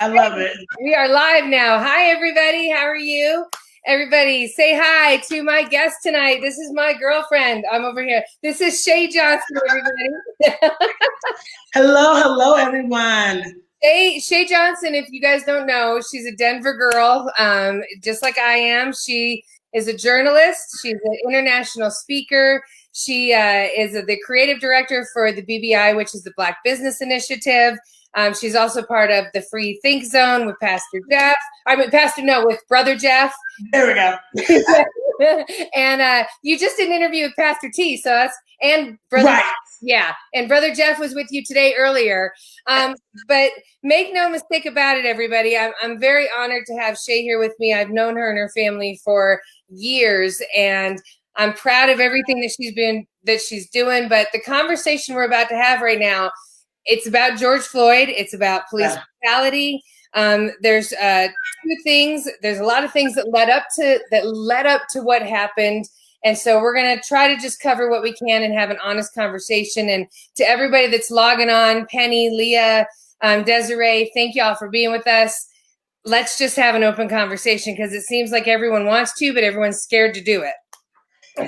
I love it. We are live now. Hi, everybody. How are you? Everybody, say hi to my guest tonight. This is my girlfriend. I'm over here. This is Shay Johnson, everybody. Hello, everyone. Shay Johnson, if you guys don't know, she's a Denver girl, just like I am. She is a journalist. She's an international speaker. She is the creative director for the BBI, which is the Black Business Initiative. She's also part of the Free Think Zone with with Brother Jeff. There we go. And you just did an interview with Pastor T, and Brother right. Yeah, and Brother Jeff was with you today earlier. But make no mistake about it, everybody. I'm very honored to have Shay here with me. I've known her and her family for years, and I'm proud of everything that she's doing. But the conversation we're about to have right now, it's about George Floyd. It's about police brutality. There's two things. There's a lot of things that led up to what happened. And so we're going to try to just cover what we can and have an honest conversation. And to everybody that's logging on, Penny, Leah, Desiree, thank y'all for being with us. Let's just have an open conversation because it seems like everyone wants to, but everyone's scared to do it.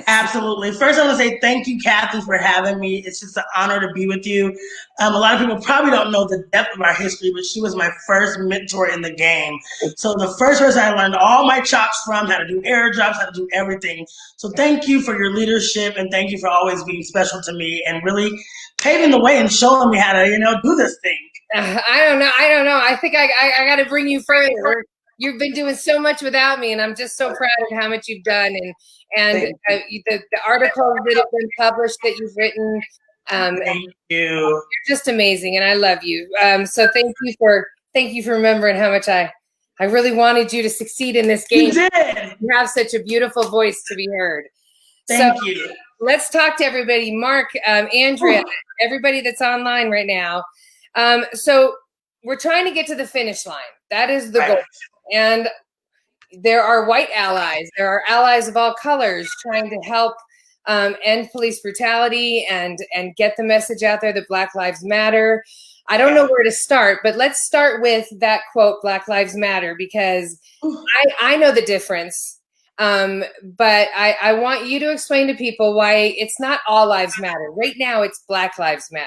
Absolutely. First, I want to say thank you, Kathie, for having me. It's just an honor to be with you. A lot of people probably don't know the depth of our history, but she was my first mentor in the game. So the first person I learned all my chops from, how to do airdrops, how to do everything. So thank you for your leadership, and thank you for always being special to me and really paving the way and showing me how to, do this thing. I don't know. I think I got to bring you further. You've been doing so much without me, and I'm just so proud of how much you've done. And the articles that have been published that you've written, thank you. You're just amazing, and I love you. So thank you for remembering how much I really wanted you to succeed in this game. You did. You have such a beautiful voice to be heard. Thank you. Let's talk to everybody. Mark, Andrea, everybody that's online right now. So we're trying to get to the finish line. That is the goal. And there are white allies. There are allies of all colors trying to help end police brutality and get the message out there that Black Lives Matter. I don't know where to start, but let's start with that quote, Black Lives Matter, because I know the difference. But I want you to explain to people why it's not all lives matter. Right now, it's Black Lives Matter.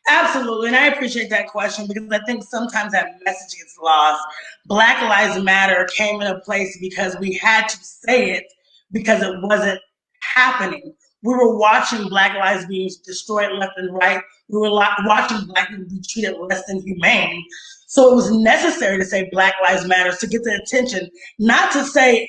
Absolutely, and I appreciate that question because I think sometimes that message gets lost. Black Lives Matter came into place because we had to say it because it wasn't happening. We were watching Black lives being destroyed left and right. We were watching Black people be treated less than humane. So it was necessary to say Black Lives Matter to get the attention, not to say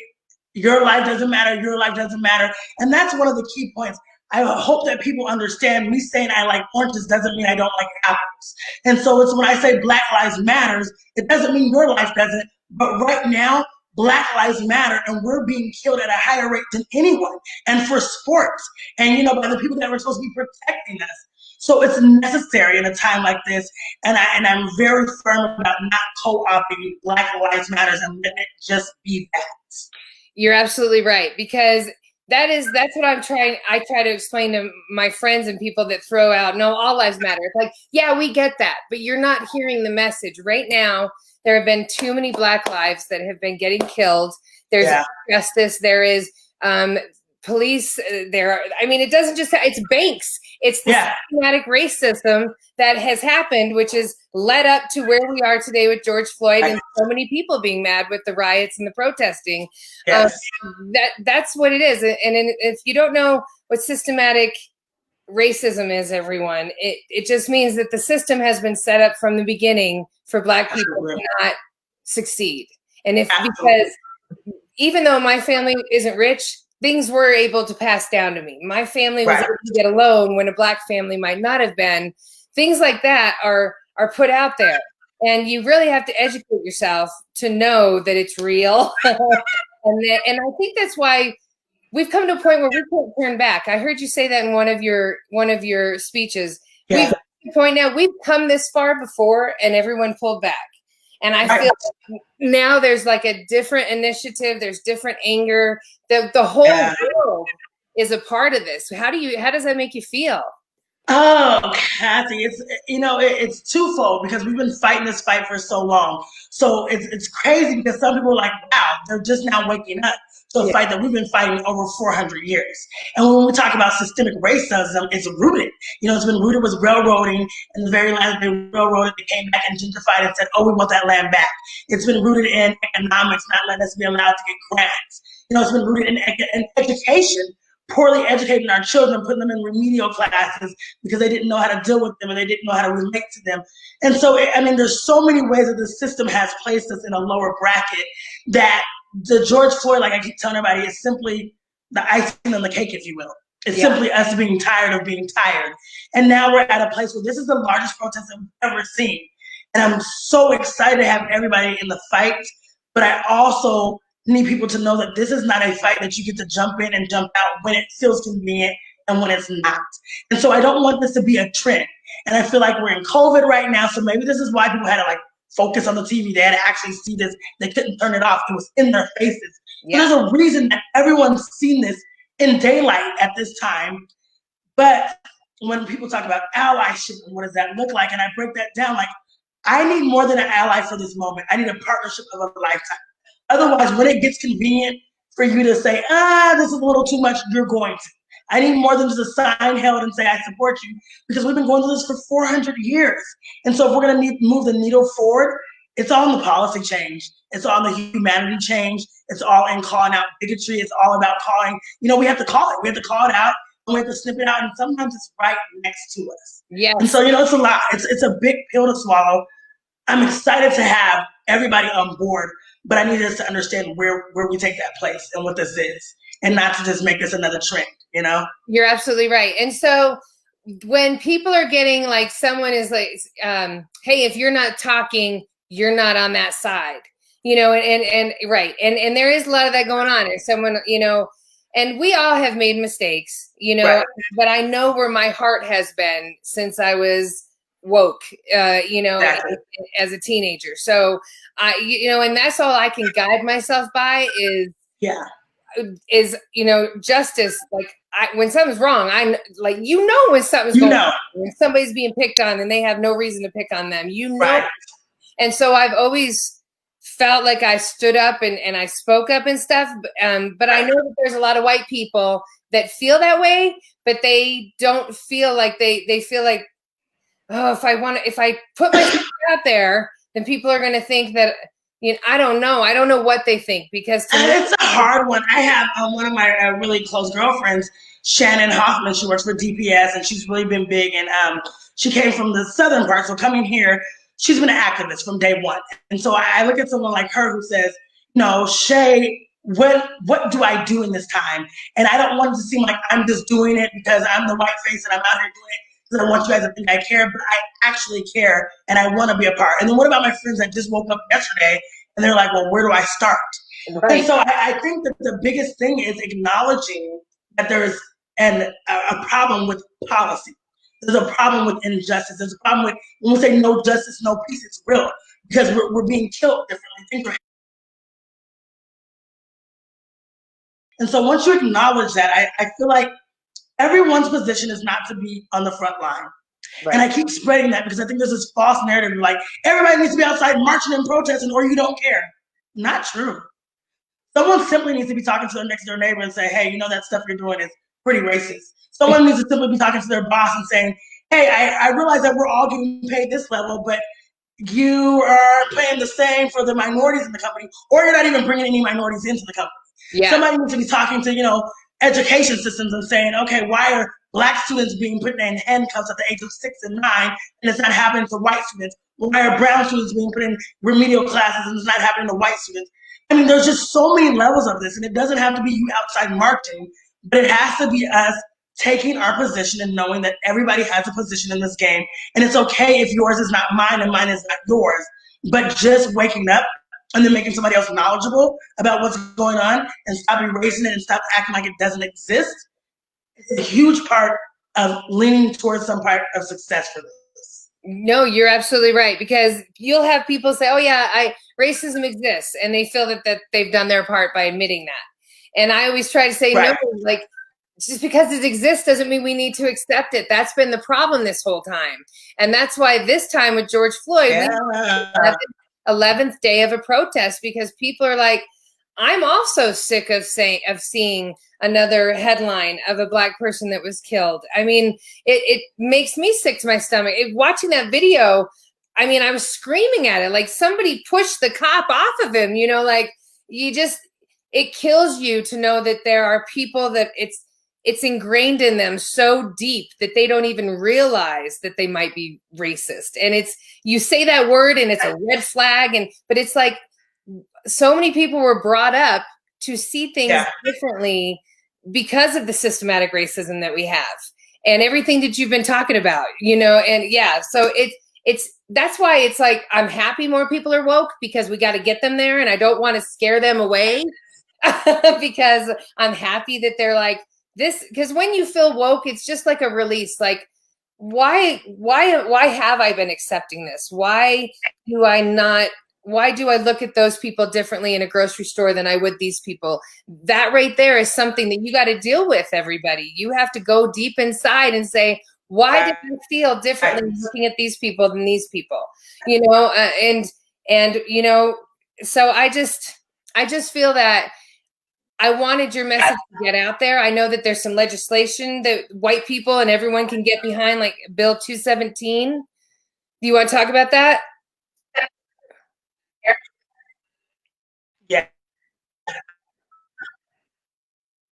your life doesn't matter, your life doesn't matter. And that's one of the key points. I hope that people understand me saying I like oranges doesn't mean I don't like apples. And so it's when I say Black Lives Matters, it doesn't mean your life doesn't. But right now, Black Lives Matter, and we're being killed at a higher rate than anyone. And for sports, and by the people that were supposed to be protecting us. So it's necessary in a time like this. And I'm very firm about not co-opting Black Lives Matters and letting it just be that. You're absolutely right, because that's what I try to explain to my friends and people that throw out, no, all lives matter. It's like, yeah, we get that, but you're not hearing the message. Right now, there have been too many Black lives that have been getting killed. There's justice. There is police. It doesn't just, it's banks. It's the systematic racism that has happened, which has led up to where we are today with George Floyd and so many people being mad with the riots and the protesting. Yes. That's what it is. And if you don't know what systematic racism is, everyone, it just means that the system has been set up from the beginning for Black people to not succeed. And because even though my family isn't rich, things were able to pass down to me. My family was able to get a loan when a Black family might not have been. Things like that are put out there. And you really have to educate yourself to know that it's real. And I think that's why we've come to a point where we can't turn back. I heard you say that in one of your speeches. Yeah. We've come to a point now, we've come this far before and everyone pulled back. And I feel like now there's like a different initiative, there's different anger. The whole world is a part of this. How does that make you feel? Oh, Kathie, it's twofold because we've been fighting this fight for so long. So it's crazy because some people are like, wow, they're just now waking up to a fight that we've been fighting over 400 years. And when we talk about systemic racism, it's rooted. It's been rooted with railroading, and the very land they railroaded, they came back and gentrified and said, oh, we want that land back. It's been rooted in economics, not letting us be allowed to get grants. It's been rooted in education, poorly educating our children, putting them in remedial classes because they didn't know how to deal with them and they didn't know how to relate to them. And so, there's so many ways that the system has placed us in a lower bracket that the George Floyd, like I keep telling everybody, is simply the icing on the cake, if you will. It's simply us being tired of being tired. And now we're at a place where this is the largest protest that we've ever seen. And I'm so excited to have everybody in the fight, but I also need people to know that this is not a fight that you get to jump in and jump out when it feels convenient and when it's not. And so I don't want this to be a trend. And I feel like we're in COVID right now, so maybe this is why people had to focus on the TV. They had to actually see this. They couldn't turn it off. It was in their faces. Yeah. So there's a reason that everyone's seen this in daylight at this time. But when people talk about allyship and what does that look like, and I break that down, I need more than an ally for this moment. I need a partnership of a lifetime. Otherwise, when it gets convenient for you to say, this is a little too much, you're going to. I need more than just a sign held and say, I support you, because we've been going through this for 400 years. And so if we're going to move the needle forward, it's all in the policy change. It's all in the humanity change. It's all in calling out bigotry. It's all about calling, we have to call it. We have to call it out, and we have to snip it out. And sometimes it's right next to us. Yes. And so, it's a lot. It's a big pill to swallow. I'm excited to have everybody on board, but I need us to understand where we take that place and what this is, and not to just make this another trend, You're absolutely right. And so when people are getting someone is hey, if you're not talking, you're not on that side, and right. And there is a lot of that going on. And someone, and we all have made mistakes, right. But I know where my heart has been since I was woke, exactly. As a teenager. So and that's all I can guide myself by is justice. When something's wrong, when something's going on, when somebody's being picked on and they have no reason to pick on them, right. And so I've always felt like I stood up and I spoke up and stuff. But I know that there's a lot of white people that feel that way, but they don't feel like they feel like, oh, if I put myself out there, then people are going to think that, I don't know what they think, because it's a hard one. I have one of my really close girlfriends, Shannon Hoffman. She works for DPS, and she's really been big. And she came from the southern part, so coming here, she's been an activist from day one. And so I look at someone like her who says, no, Shay, what do I do in this time? And I don't want it to seem like I'm just doing it because I'm the white face and I'm out here doing it because I want you guys to think I care, but I actually care and I want to be a part. And then what about my friends that just woke up yesterday and they're like, well, where do I start? Right. And so I think that the biggest thing is acknowledging that there's a problem with policy. There's a problem with injustice. There's a problem with, when we say no justice, no peace, it's real, because we're being killed differently. And so once you acknowledge that, I feel like everyone's position is not to be on the front line. Right. And I keep spreading that because I think there's this false narrative everybody needs to be outside marching and protesting or you don't care. Not true. Someone simply needs to be talking to their next door neighbor and say, hey, that stuff you're doing is pretty racist. Someone needs to simply be talking to their boss and saying, hey, I realize that we're all getting paid this level, but you are paying the same for the minorities in the company, or you're not even bringing any minorities into the company. Yeah. Somebody needs to be talking to, education systems and saying, okay, why are Black students being put in handcuffs at the age of 6 and 9, and it's not happening to white students? Why are brown students being put in remedial classes and it's not happening to white students? There's just so many levels of this, and it doesn't have to be you outside marching, but it has to be us taking our position and knowing that everybody has a position in this game. And it's okay if yours is not mine and mine is not yours, but just waking up and then making somebody else knowledgeable about what's going on and stop erasing it and stop acting like it doesn't exist. It's a huge part of leaning towards some part of success for this. No, you're absolutely right, because you'll have people say, oh yeah, racism exists, and they feel that they've done their part by admitting that. And I always try to say, right. No, Just because it exists doesn't mean we need to accept it. That's been the problem this whole time. And that's why this time with George Floyd, we 11th day of a protest, because people are like, I'm also sick of seeing another headline of a Black person that was killed. I mean, it makes me sick to my stomach. Watching that video, I mean, I was screaming at it, like somebody pushed the cop off of him, you know, like it kills you to know that there are people that it's ingrained in them so deep that they don't even realize that they might be racist. And you say that word and it's a red flag. But it's like, so many people were brought up to see things differently because of the systematic racism that we have and everything that you've been talking about, you know? And yeah, so that's why it's like, I'm happy more people are woke, because we got to get them there. And I don't want to scare them away because I'm happy that they're like, this, because when you feel woke, it's just like a release. Like, why have I been accepting this? Why do I look at those people differently in a grocery store than I would these people? That right there is something that you got to deal with, everybody. You have to go deep inside and say, why did I feel differently looking at these people than these people? You know, and you know, so I just feel that I wanted your message to get out there. I know that there's some legislation that white people and everyone can get behind, like Bill 217. Do you want to talk about that? Yeah.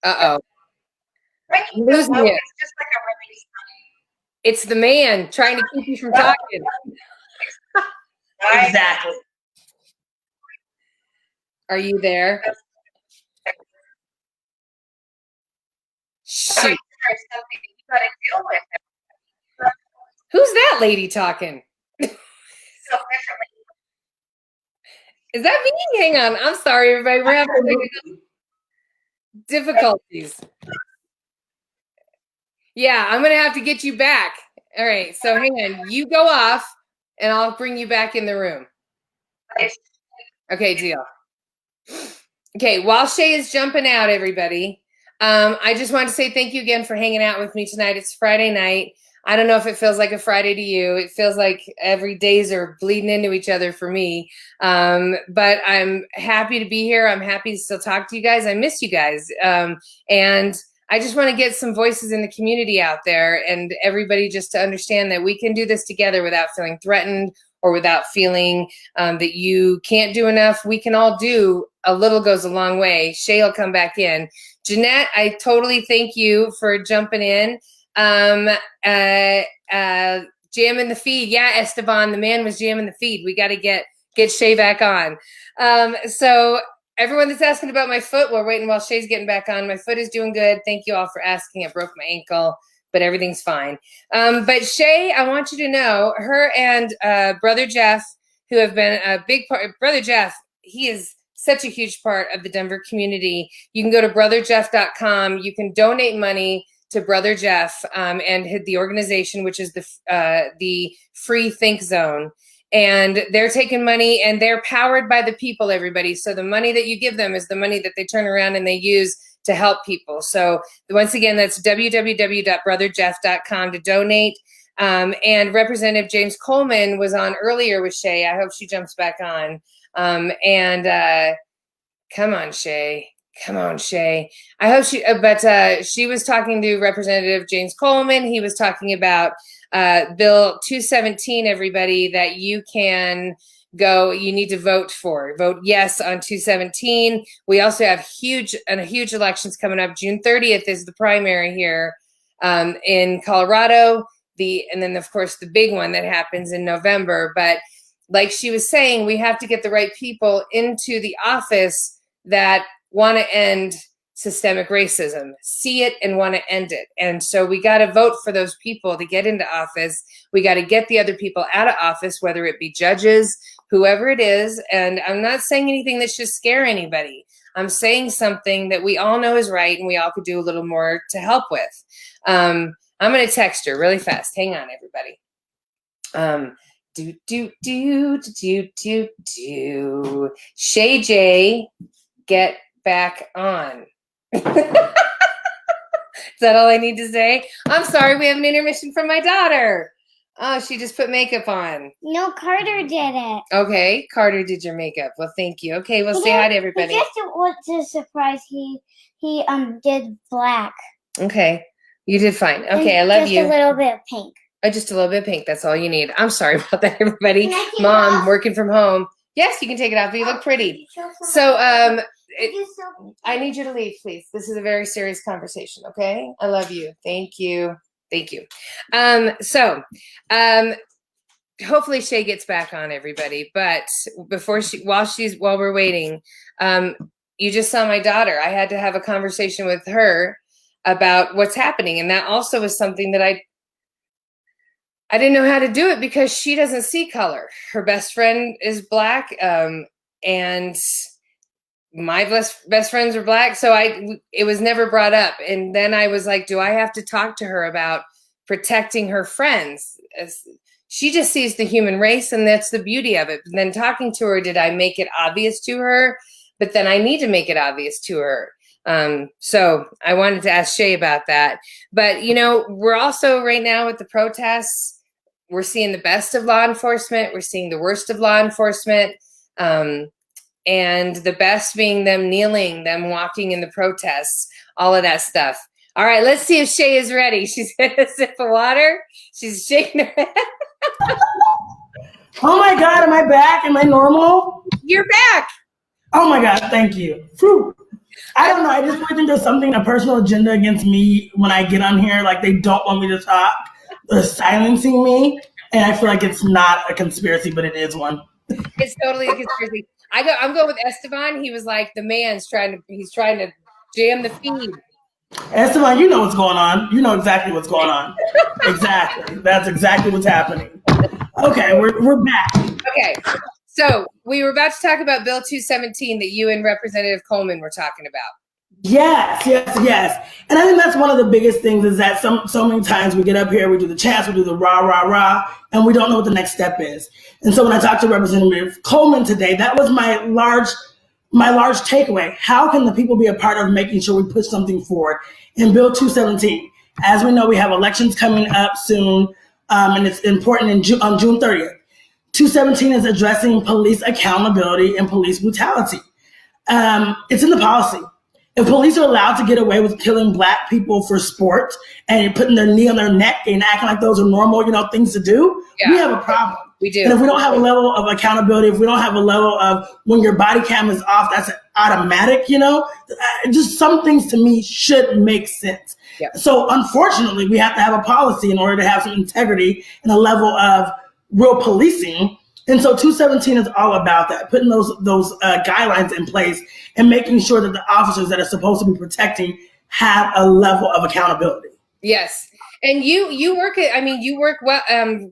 Uh-oh. I'm losing you. It's the man trying to keep you from talking. Exactly. Are you there? Shoot. Who's that lady talking? Is that me? Hang on. I'm sorry, everybody. We're having difficulties. Yeah, I'm going to have to get you back. All right. So hang on. You go off, and I'll bring you back in the room. Okay, deal. Okay, while Shay is jumping out, everybody, I just want to say thank you again for hanging out with me tonight. It's Friday night. I don't know if it feels like a Friday to you. It feels like every days are bleeding into each other for me. But I'm happy to be here. I'm happy to still talk to you guys. I miss you guys. And I just want to get some voices in the community out there and everybody just to understand that we can do this together without feeling threatened or without feeling that you can't do enough. We can all do a little goes a long way. Shay will come back in. Jeanette, I totally thank you for jumping in. Jamming the feed. Yeah, Esteban, the man was jamming the feed. We got to get Shay back on. So everyone that's asking about my foot, we're waiting while Shay's getting back on. My foot is doing good. Thank you all for asking. I broke my ankle, but everything's fine. But Shay, I want you to know, her and Brother Jeff, who have been a big part. Brother Jeff, he is such a huge part of the Denver community. You can go to brotherjeff.com. You can donate money to Brother Jeff and the organization, which is the Free Think Zone. And they're taking money and they're powered by the people, everybody. So the money that you give them is the money that they turn around and they use to help people. So once again, that's www.brotherjeff.com to donate. And Representative James Coleman was on earlier with Shay. I hope she jumps back on. Come on, Shay. Come on, Shay. I hope she was talking to Representative James Coleman. He was talking about Bill 217, everybody, that you can go, you need to vote for. Vote yes on 217. We also have huge elections coming up. June 30th is the primary here in Colorado. And then, of course, the big one that happens in November. But like she was saying, we have to get the right people into the office that want to end systemic racism, see it and want to end it. And so we got to vote for those people to get into office. We got to get the other people out of office, whether it be judges, whoever it is. And I'm not saying anything that should scare anybody. I'm saying something that we all know is right and we all could do a little more to help with. I'm going to text her really fast. Hang on, everybody. Shay J, get back on. Is that all I need to say? I'm sorry, we have an intermission from my daughter. Oh, she just put makeup on. No, Carter did it. Okay, Carter did your makeup. Well, thank you. Okay, well, say hi to everybody. Just what's a surprise? He did black. Okay, you did fine. Okay, I love you. Just a little bit of pink. Oh, just a little bit of pink. That's all you need. I'm sorry about that, everybody. Mom, working from home. Yes, you can take it off, but you look pretty. So, I need you to leave, please. This is a very serious conversation, okay? I love you. Thank you. Thank you. Hopefully Shay gets back on, everybody. But while we're waiting, you just saw my daughter. I had to have a conversation with her about what's happening. And that also was something that I didn't know how to do it because she doesn't see color. Her best friend is black, and my best friends are black. So it was never brought up. And then I was like, do I have to talk to her about protecting her friends? She just sees the human race, and that's the beauty of it. But then talking to her, did I make it obvious to her? But then I need to make it obvious to her. So I wanted to ask Shay about that. But, we're also right now with the protests, we're seeing the best of law enforcement. We're seeing the worst of law enforcement. And the best being them kneeling, them walking in the protests, all of that stuff. All right, let's see if Shay is ready. She's had a sip of water. She's shaking her head. Oh my God, am I back? Am I normal? You're back. Oh my God, thank you. Whew. I don't know. I just think there's something, a personal agenda against me when I get on here. Like they don't want me to talk. They're silencing me. And I feel like it's not a conspiracy, but it is one. It's totally a conspiracy. I'm going with Esteban. He was like, the man's trying to jam the feed. Esteban, you know what's going on. You know exactly what's going on. Exactly. That's exactly what's happening. Okay, we're back. Okay. So we were about to talk about Bill 217 that you and Representative Coleman were talking about. Yes. And I think that's one of the biggest things is that so many times we get up here, we do the chants, we do the rah, rah, rah, and we don't know what the next step is. And so when I talked to Representative Coleman today, that was my large takeaway. How can the people be a part of making sure we push something forward in Bill 217? As we know, we have elections coming up soon, and it's important on June 30th. 217 is addressing police accountability and police brutality. It's in the policy. If police are allowed to get away with killing Black people for sport and putting their knee on their neck and acting like those are normal, things to do, we have a problem. We do. And if we don't have a level of accountability, if we don't have a level of when your body cam is off, that's automatic, just some things to me should make sense. Yeah. So unfortunately, we have to have a policy in order to have some integrity and a level of real policing. And so 217 is all about that, putting those guidelines in place and making sure that the officers that are supposed to be protecting have a level of accountability. Yes. And you work well,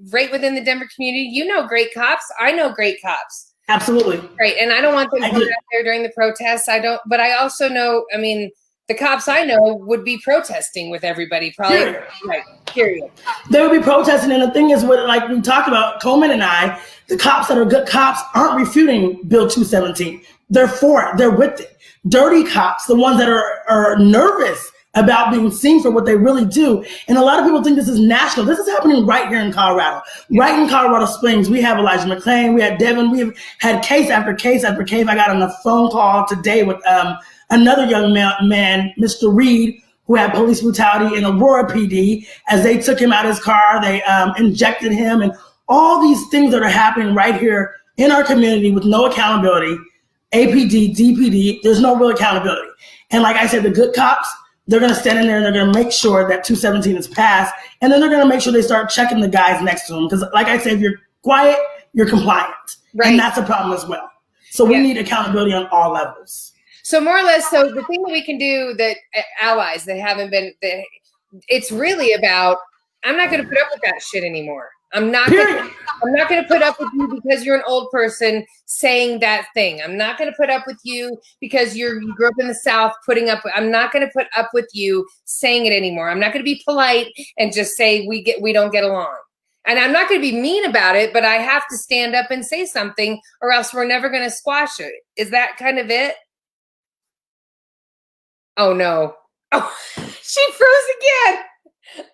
right within the Denver community. You know great cops. I know great cops. Absolutely. Right. And I don't want them going out there during the protests. But I also know, the cops I know would be protesting with everybody, probably. Period. Right. Period. They would be protesting. And the thing is, like we talked about, Coleman and I, the cops that are good cops aren't refuting Bill 217. They're for it. They're with it. Dirty cops, the ones that are nervous about being seen for what they really do. And a lot of people think this is national. This is happening right here in Colorado. Right in Colorado Springs, we have Elijah McClain, we had Devin, we have had case after case after case. I got on a phone call today with another young man, Mr. Reed, who had police brutality in Aurora PD. As they took him out of his car, they injected him, and all these things that are happening right here in our community with no accountability. APD, DPD, there's no real accountability. And like I said, the good cops, they're going to stand in there and they're going to make sure that 217 is passed. And then they're going to make sure they start checking the guys next to them. Because like I said, if you're quiet, you're compliant. Right. And that's a problem as well. So we need accountability on all levels. So more or less, so the thing that we can do that allies that haven't been, it's really about, I'm not going to put up with that shit anymore. I'm not going to put up with you because you're an old person saying that thing. I'm not going to put up with you because you grew up in the South I'm not going to put up with you saying it anymore. I'm not going to be polite and just say we don't get along. And I'm not going to be mean about it, but I have to stand up and say something or else we're never going to squash it. Is that kind of it? Oh no. Oh, she froze again.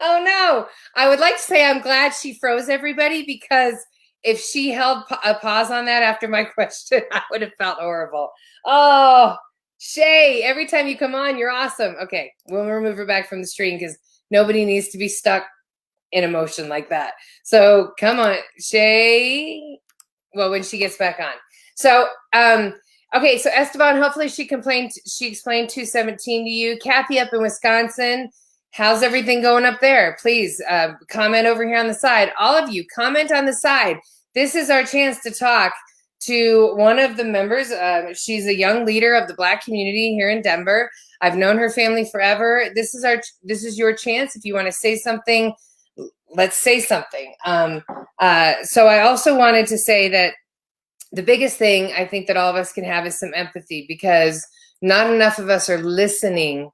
Oh no. I would like to say I'm glad she froze everybody, because if she held a pause on that after my question, I would have felt horrible. Oh, Shay, every time you come on, you're awesome. Okay, we'll remove her back from the stream because nobody needs to be stuck in emotion like that. So come on, Shay. Well, when she gets back on. So, okay, so Esteban, hopefully she explained 217 to you. Kathie up in Wisconsin, how's everything going up there? Please comment over here on the side. All of you, comment on the side. This is our chance to talk to one of the members. She's a young leader of the Black community here in Denver. I've known her family forever. This is your chance. If you want to say something, let's say something. So I also wanted to say that the biggest thing I think that all of us can have is some empathy, because not enough of us are listening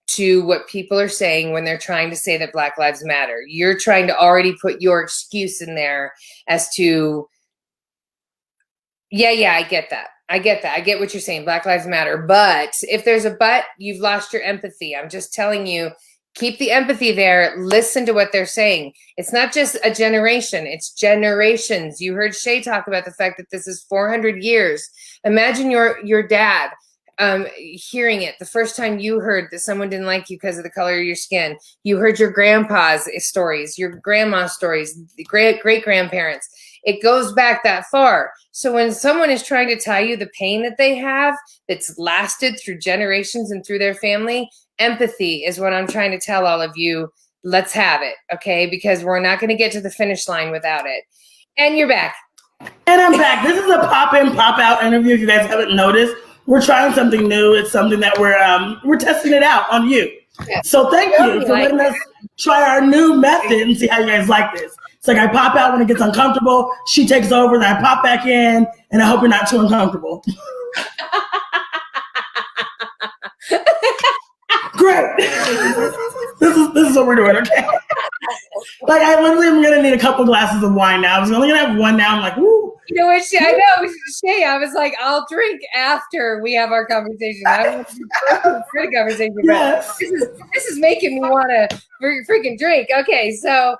to what people are saying when they're trying to say that Black Lives Matter. You're trying to already put your excuse in there as to, yeah, I get that. I get what you're saying. Black Lives Matter. But if there's a but, you've lost your empathy. I'm just telling you, keep the empathy there. Listen to what they're saying. It's not just a generation. It's generations. You heard Shay talk about the fact that this is 400 years. Imagine your dad hearing it the first time you heard that someone didn't like you because of the color of your skin. You heard your grandpa's stories, your grandma's stories, the great-grandparents. It goes back that far. So when someone is trying to tell you the pain that they have that's lasted through generations and through their family, empathy is what I'm trying to tell all of you. Let's have it, okay? Because we're not going to get to the finish line without it. And you're back. And I'm back. This is a pop-in, pop-out interview. If you guys haven't noticed, we're trying something new. It's something that we're testing it out on you. Yeah. So thank you for letting us try our new method and see how you guys like this. It's like I pop out when it gets uncomfortable. She takes over, then I pop back in, and I hope you're not too uncomfortable. Great. This is what we're doing, okay? Like, I literally am going to need a couple glasses of wine now. I was only going to have one now. I'm like, woo. You know what, Shay? I know, Shay. I was like, I'll drink after we have our conversation. I don't want to do a conversation, but this is making me want to freaking drink. Okay, so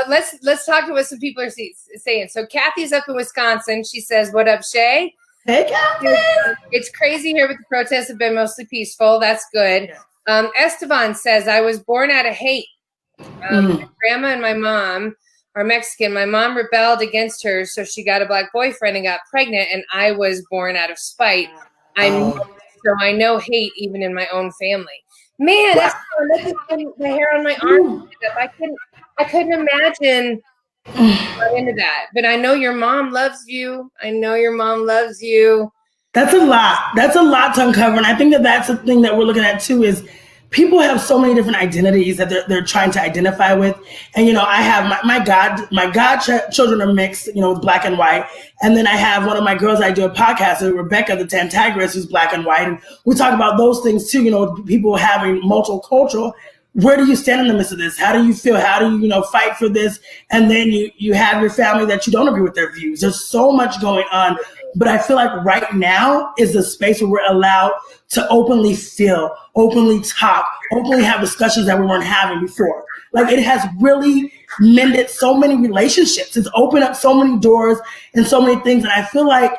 let's talk to what some people are saying. So Kathie's up in Wisconsin. She says, "What up, Shay?" Hey, Kathie. It's crazy here, but the protests have been mostly peaceful. That's good. Esteban says, "I was born out of hate. My grandma and my mom are Mexican. My mom rebelled against her, so she got a Black boyfriend and got pregnant, and I was born out of spite. So I know hate even in my own family." Man, that's the hair on my arm. I couldn't imagine going into that. But I know your mom loves you. That's a lot. That's a lot to uncover. And I think that's the thing that we're looking at too, is people have so many different identities that they're trying to identify with. And, you know, I have my godchildren are mixed, you know, with Black and white. And then I have one of my girls I do a podcast with, Rebecca, the Tantagress, who's Black and white. And we talk about those things too, you know, people having multicultural. Where do you stand in the midst of this? How do you feel? How do you, you know, fight for this? And then you have your family that you don't agree with their views. There's so much going on. But I feel like right now is the space where we're allowed to openly feel, openly talk, openly have discussions that we weren't having before. Like, it has really mended so many relationships. It's opened up so many doors and so many things. And I feel like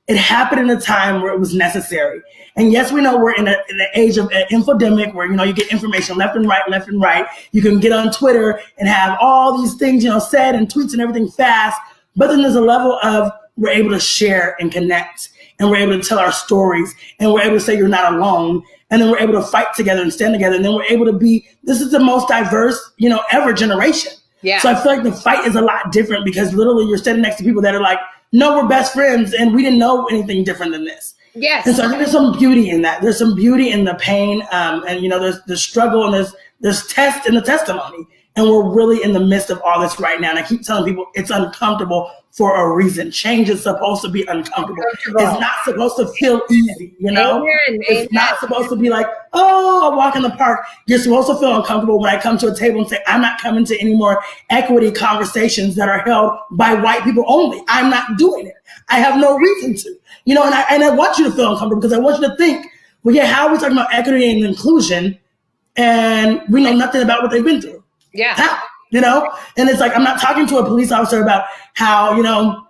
it happened in a time where it was necessary. And yes, we know we're in the age of an infodemic where, you know, you get information left and right. You can get on Twitter and have all these things, you know, said and tweets and everything fast. But then there's a level of we're able to share and connect, and we're able to tell our stories, and we're able to say you're not alone. And then we're able to fight together and stand together. And then we're able to this is the most diverse, you know, ever generation. Yeah. So I feel like the fight is a lot different because literally you're standing next to people that are like, no, we're best friends and we didn't know anything different than this. Yes. And so I think there's some beauty in that. There's some beauty in the pain. And, you know, there's the struggle and there's test in the testimony. And we're really in the midst of all this right now. And I keep telling people it's uncomfortable for a reason. Change is supposed to be uncomfortable. It's not supposed to feel easy, you know? It's not supposed to be like, oh, I walk in the park. You're supposed to feel uncomfortable when I come to a table and say, I'm not coming to any more equity conversations that are held by white people only. I'm not doing it. I have no reason to, you know, and I want you to feel uncomfortable because I want you to think, well, yeah, how are we talking about equity and inclusion and we know nothing about what they've been through. Yeah. How? You know? And it's like, I'm not talking to a police officer about how, you know,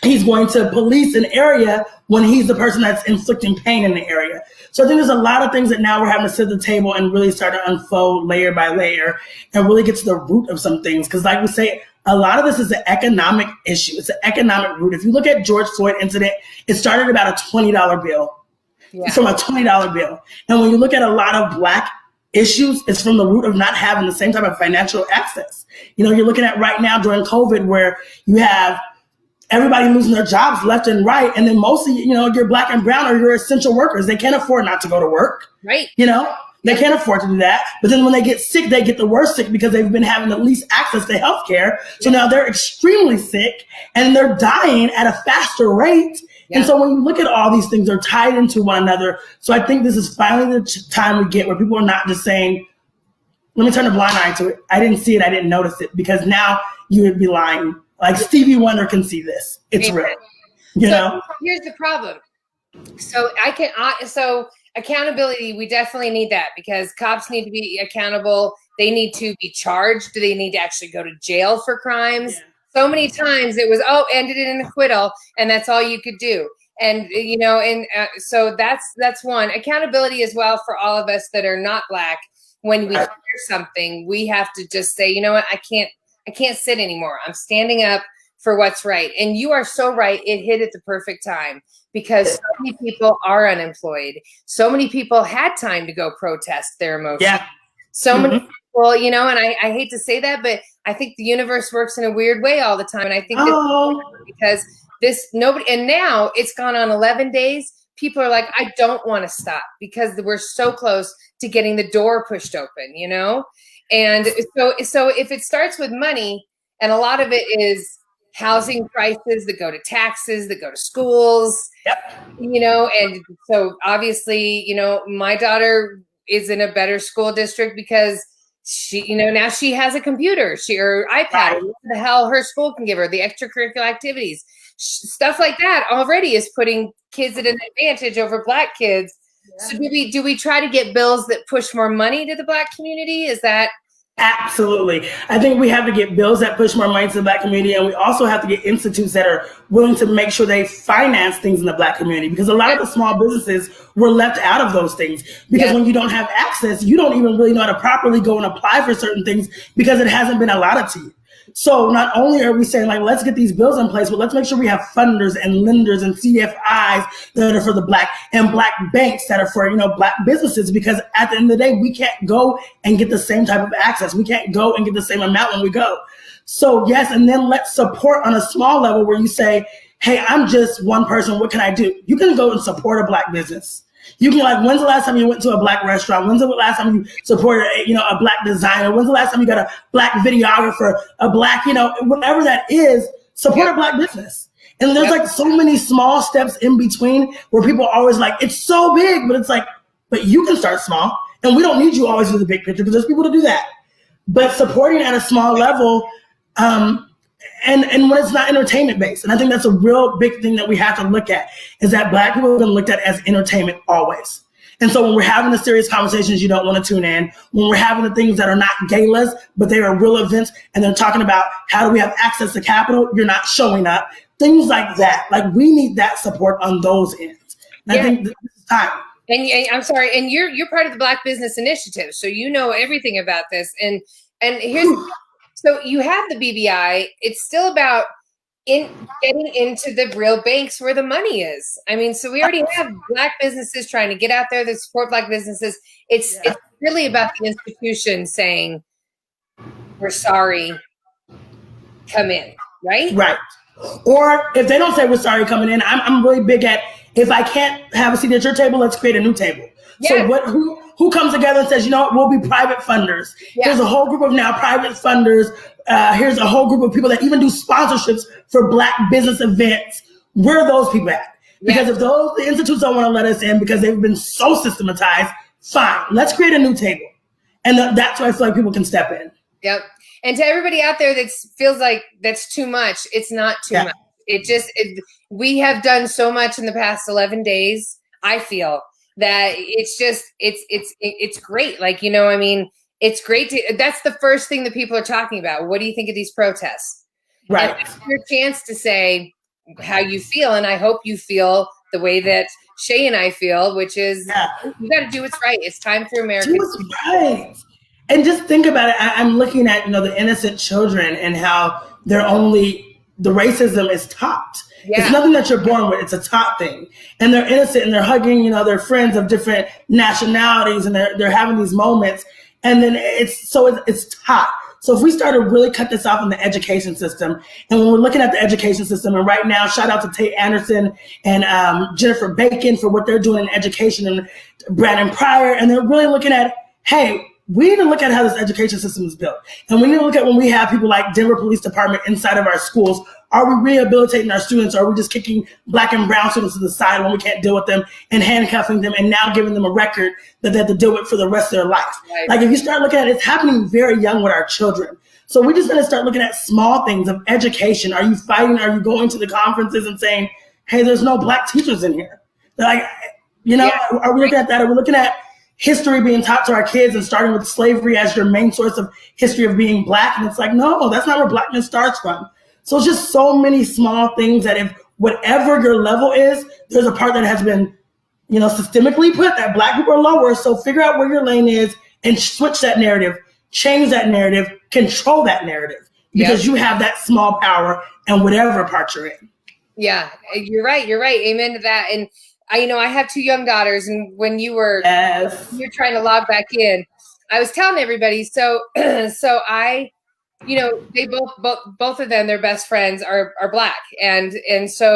he's going to police an area when he's the person that's inflicting pain in the area. So I think there's a lot of things that now we're having to sit at the table and really start to unfold layer by layer and really get to the root of some things. Because like we say, a lot of this is an economic issue. It's an economic root. If you look at George Floyd incident, it started about a $20 bill. Yeah. It's from a $20 bill. And when you look at a lot of Black issues, it's from the root of not having the same type of financial access. You know, you're looking at right now during COVID where you have everybody losing their jobs left and right. And then mostly, you know, you're Black and brown or you're essential workers. They can't afford not to go to work. Right. You know, they can't afford to do that. But then when they get sick, they get the worst sick because they've been having the least access to health care. So now they're extremely sick and they're dying at a faster rate. Yeah. And so when you look at all these things, they're tied into one another. So I think this is finally the time we get where people are not just saying, let me turn a blind eye to it. I didn't see it. I didn't notice it, because now you would be lying. Like Stevie Wonder can see this. It's real. You know? Here's the problem. So so accountability, we definitely need that, because cops need to be accountable. They need to be charged. They need to actually go to jail for crimes. Yeah. So many times it was, ended in an acquittal, and that's all you could do. And, you know, and so that's one. Accountability as well for all of us that are not Black. When we hear something, we have to just say, you know what, I can't sit anymore. I'm standing up for what's right. And you are so right. It hit at the perfect time, because so many people are unemployed. So many people had time to go protest their emotions. Yeah. So many people, you know, and I hate to say that, but I think the universe works in a weird way all the time. And I think because and now it's gone on 11 days. People are like, I don't want to stop, because we're so close to getting the door pushed open, you know? And so if it starts with money, and a lot of it is housing prices that go to taxes, that go to schools, you know, and so obviously, you know, my daughter is in a better school district because she, you know, now she has a computer, or iPad, or what the hell her school can give her, the extracurricular activities, stuff like that already is putting kids at an advantage over Black kids. Yeah. So do we try to get bills that push more money to the Black community? Is that? Absolutely. I think we have to get bills that push more money to the Black community, and we also have to get institutes that are willing to make sure they finance things in the Black community, because a lot of the small businesses were left out of those things, because when you don't have access, you don't even really know how to properly go and apply for certain things, because it hasn't been allotted to you. So not only are we saying, like, let's get these bills in place, but let's make sure we have funders and lenders and CFIs that are for the Black, and Black banks that are for, you know, Black businesses, because at the end of the day, we can't go and get the same type of access. We can't go and get the same amount when we go. So yes, and then let's support on a small level where you say, hey, I'm just one person. What can I do? You can go and support a Black business. You can, like, when's the last time you went to a Black restaurant? When's the last time you supported, you know, a Black designer? When's the last time you got a Black videographer, a Black, you know, whatever that is, support a Black business. And there's like so many small steps in between where people are always like, it's so big, but it's like, but you can start small, and we don't need you always to do the big picture, because there's people to do that. But supporting at a small level, and when it's not entertainment based. And I think that's a real big thing that we have to look at, is that Black people have been looked at as entertainment always. And so when we're having the serious conversations, you don't want to tune in. When we're having the things that are not galas, but they are real events, and they're talking about how do we have access to capital, you're not showing up. Things like that. Like, we need that support on those ends. And I think this is time. And I'm sorry, and you're part of the Black Business Initiative, so you know everything about this. And here's so you have the BBI. It's still about getting into the real banks where the money is. I mean, so we already have Black businesses trying to get out there that support Black businesses. It's really about the institution saying, we're sorry, come in, right? Right. Or if they don't say we're sorry coming in, I'm really big at, if I can't have a seat at your table, let's create a new table. Yeah. So who comes together and says, you know what, we'll be private funders. Yeah. There's a whole group of now private funders. Here's a whole group of people that even do sponsorships for Black business events. Where are those people at? Because if the institutes don't want to let us in because they've been so systematized, fine, let's create a new table. And that's where I feel like people can step in. Yep. And to everybody out there that feels like that's too much, it's not too much. We have done so much in the past 11 days, I feel. that it's just, it's great. Like, you know, I mean, it's great that's the first thing that people are talking about. What do you think of these protests? Right. And it's your chance to say how you feel. And I hope you feel the way that Shay and I feel, which is you got to do what's right. It's time for America. Do what's right. And just think about it. I'm looking at, you know, the innocent children and how the racism is taught. Yeah. It's nothing that you're born with. It's a taught thing. And they're innocent and they're hugging, you know, their friends of different nationalities and they're having these moments. And then it's taught. So if we start to really cut this off in the education system, and when we're looking at the education system, and right now, shout out to Tate Anderson and Jennifer Bacon for what they're doing in education, and Brandon Pryor, and they're really looking at, hey, we need to look at how this education system is built. And we need to look at when we have people like Denver Police Department inside of our schools, are we rehabilitating our students? Or are we just kicking Black and brown students to the side when we can't deal with them and handcuffing them and now giving them a record that they have to deal with for the rest of their life? Right. Like if you start looking at it, it's happening very young with our children. So we just got to start looking at small things of education. Are you fighting? Are you going to the conferences and saying, hey, there's no Black teachers in here? Like, you know, are we looking at that? Are we looking at history being taught to our kids and starting with slavery as your main source of history of being Black? And it's like, no, that's not where Blackness starts from. So it's just so many small things that if whatever your level is, there's a part that has been, you know, systemically put that Black people are lower. So figure out where your lane is and switch that narrative, change that narrative, control that narrative, because you have that small power and whatever part you're in. Yeah, you're right. You're right. Amen to that. And I have 2 young daughters, and when you're trying to log back in, I was telling everybody. So I, you know, they both of them, their best friends are Black, and I'm just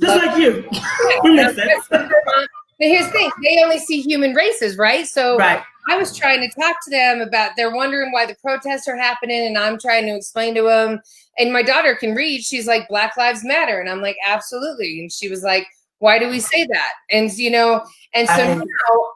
like you. Makes sense. But here's the thing: they only see human races, right? So I was trying to talk to them about. They're wondering why the protests are happening, and I'm trying to explain to them. And my daughter can read. She's like, Black Lives Matter, and I'm like, absolutely. And she was like, why do we say that? And you know, and so now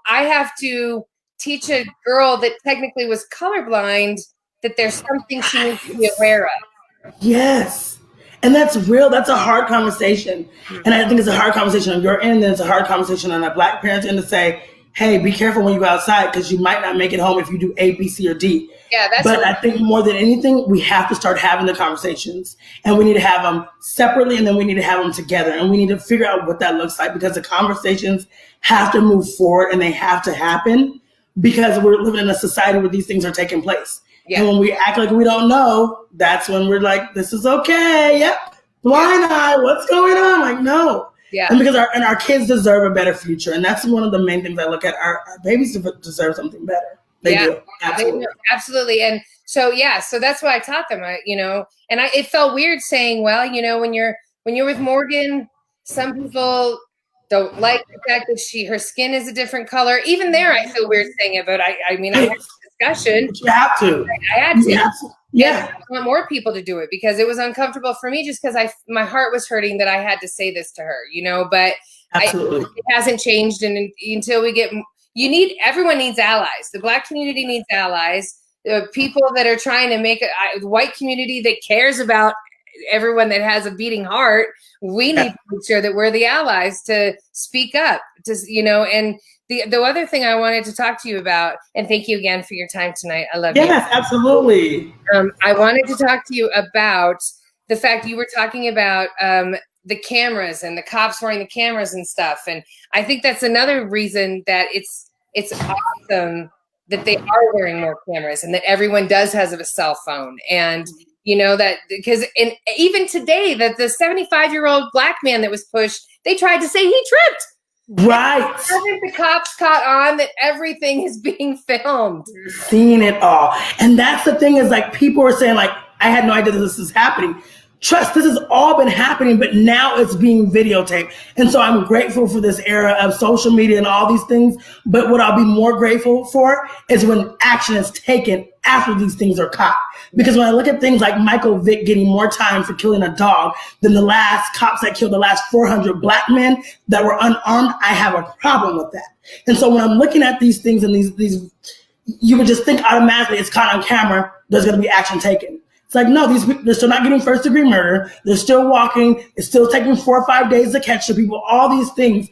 I have to teach a girl that technically was colorblind that there's something she needs to be aware of. Yes. And that's real. That's a hard conversation. And I think it's a hard conversation on your end, and it's a hard conversation on a Black parent's end to say, hey, be careful when you go outside because you might not make it home if you do A, B, C, or D. Yeah, but I think more than anything, we have to start having the conversations, and we need to have them separately, and then we need to have them together, and we need to figure out what that looks like, because the conversations have to move forward and they have to happen, because we're living in a society where these things are taking place. Yeah. And when we act like we don't know, that's when we're like, this is okay. Yep. Blind eye. What's going on? Like, no. Yeah. And because our kids deserve a better future. And that's one of the main things I look at. Our babies deserve something better. They do. Absolutely. They do. Absolutely. And so, so that's why I taught them, and it felt weird saying, well, you know, when you're with Morgan, some people don't like the fact that her skin is a different color. Even there, I feel weird saying it, but I had a discussion. But you have to. I had to. Yeah. I want more people to do it because it was uncomfortable for me, just because my heart was hurting that I had to say this to her, but absolutely. It hasn't changed. And until we get, everyone needs allies. The Black community needs allies. The people that are trying to make a white community that cares about everyone that has a beating heart, we need to make sure that we're the allies to speak up, and the other thing I wanted to talk to you about, and thank you again for your time tonight. I love you. Yes, absolutely. I wanted to talk to you about the fact you were talking about the cameras and the cops wearing the cameras and stuff. And I think that's another reason that it's awesome that they are wearing more cameras and that everyone does has a cell phone. And that because even today that the 75-year-old Black man that was pushed, they tried to say he tripped. Right. Haven't the cops caught on that everything is being filmed? You're seeing it all. And that's the thing is, like, people are saying, like, I had no idea that this is happening. Trust, this has all been happening, but now it's being videotaped. And so I'm grateful for this era of social media and all these things. But what I'll be more grateful for is when action is taken after these things are caught. Because when I look at things like Michael Vick getting more time for killing a dog than the last cops that killed the last 400 Black men that were unarmed, I have a problem with that. And so when I'm looking at these things and these, you would just think automatically it's caught on camera, there's going to be action taken. It's like, no, they're still not getting first-degree murder. They're still walking. It's still taking 4 or 5 days to catch the people, all these things.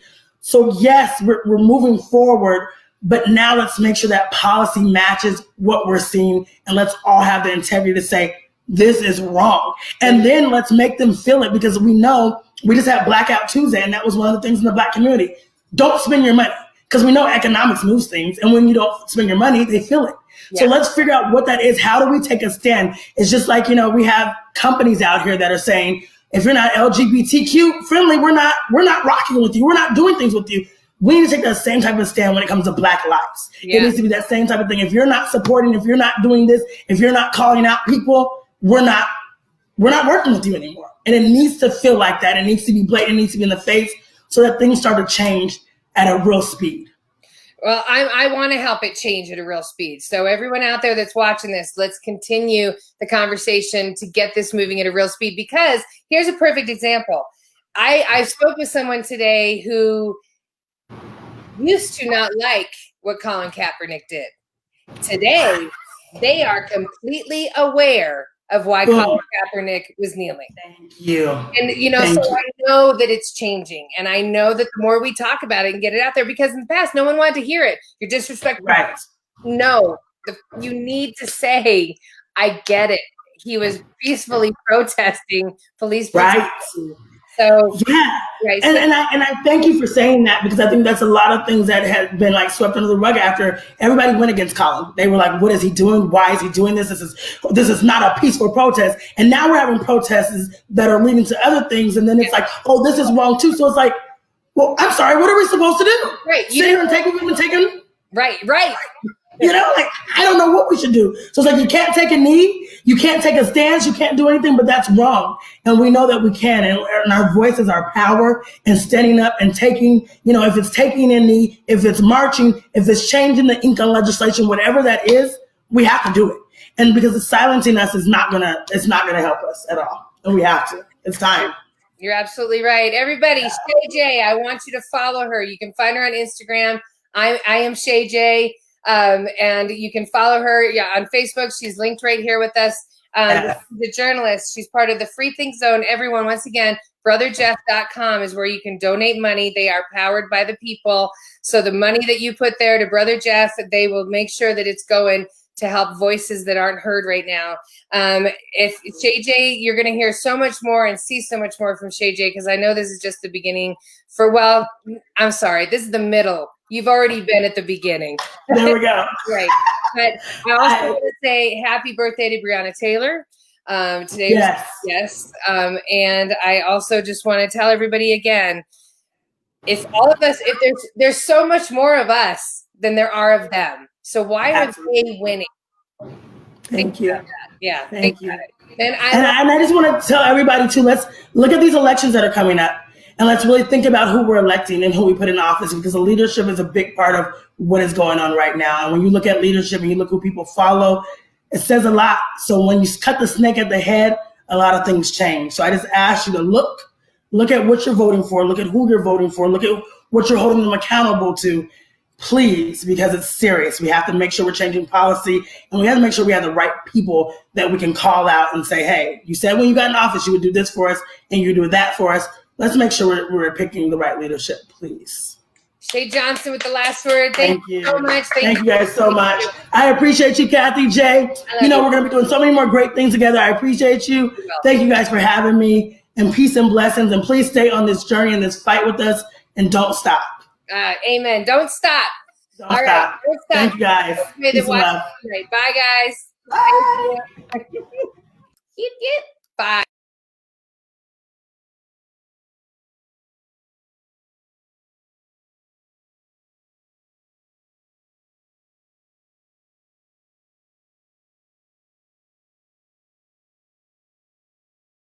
So yes, we're moving forward, but now let's make sure that policy matches what we're seeing, and let's all have the integrity to say, this is wrong. And then let's make them feel it, because we know we just had Blackout Tuesday, and that was one of the things in the Black community. Don't spend your money, because we know economics moves things, and when you don't spend your money, they feel it. Yeah. So let's figure out what that is. How do we take a stand? It's just like, we have companies out here that are saying, if you're not LGBTQ friendly, we're not rocking with you. We're not doing things with you. We need to take that same type of stand when it comes to Black lives. Yeah. It needs to be that same type of thing. If you're not supporting, if you're not doing this, if you're not calling out people, we're not working with you anymore. And it needs to feel like that. It needs to be blatant. It needs to be in the face, so that things start to change at a real speed. Well, I want to help it change at a real speed. So everyone out there that's watching this, let's continue the conversation to get this moving at a real speed, because here's a perfect example. I spoke with someone today who used to not like what Colin Kaepernick did. Today, they are completely aware of why Colin Kaepernick was kneeling. Thank you. And, I know that it's changing. And I know that the more we talk about it and get it out there, because in the past, no one wanted to hear it. You're disrespectful. Right. No, you need to say, I get it. He was peacefully protesting police brutality. Right. So yeah, right. And I thank you for saying that, because I think that's a lot of things that have been like swept under the rug after everybody went against Colin. They were like, what is he doing? Why is he doing this? This is not a peaceful protest. And now we're having protests that are leading to other things. And then it's like, oh, this is wrong too. So it's like, well, I'm sorry, what are we supposed to do? Right. Sit here and take what we've been taking? Right. I don't know what we should do. So it's like, you can't take a knee, you can't take a stance, you can't do anything, but that's wrong. And we know that we can, and our voices are power, and standing up and taking, if it's taking a knee, if it's marching, if it's changing the ink on legislation, whatever that is, we have to do it. And because silencing us is not gonna help us at all. And we have to. It's time. You're absolutely right. Everybody, Shay J, I want you to follow her. You can find her on Instagram. I am Shay J. And you can follow her on Facebook. She's linked right here with us. The journalist. She's part of the Free Think Zone. Everyone, once again, brotherjeff.com is where you can donate money. They are powered by the people. So the money that you put there to Brother Jeff, they will make sure that it's going to help voices that aren't heard right now. If Shay J, you're going to hear so much more and see so much more from Shay J, because I know this is just the beginning I'm sorry, this is the middle. You've already been at the beginning. There we go. Right. But I also want to say happy birthday to Breonna Taylor. Today yes. And I also just want to tell everybody again, if all of us, if there's so much more of us than there are of them. So why are they winning? Thank you. Yeah. Thank you. And I just want to tell everybody too, let's look at these elections that are coming up. And let's really think about who we're electing and who we put in office, because the leadership is a big part of what is going on right now. And when you look at leadership and you look who people follow, it says a lot. So when you cut the snake at the head, a lot of things change. So I just ask you to look at what you're voting for, look at who you're voting for, look at what you're holding them accountable to, please, because it's serious. We have to make sure we're changing policy, and we have to make sure we have the right people that we can call out and say, hey, you said when you got in office, you would do this for us and you do that for us. Let's make sure we're picking the right leadership, please. Shay Johnson with the last word. Thank you so much. Thank you guys so much. I appreciate you, Kathie, Jay. We're going to be doing so many more great things together. I appreciate you. Thank you guys for having me, and peace and blessings. And please stay on this journey and this fight with us, and don't stop. Amen. Don't stop. Don't stop. Don't stop. Thank you guys. Peace and love. Bye, guys. Bye. Bye.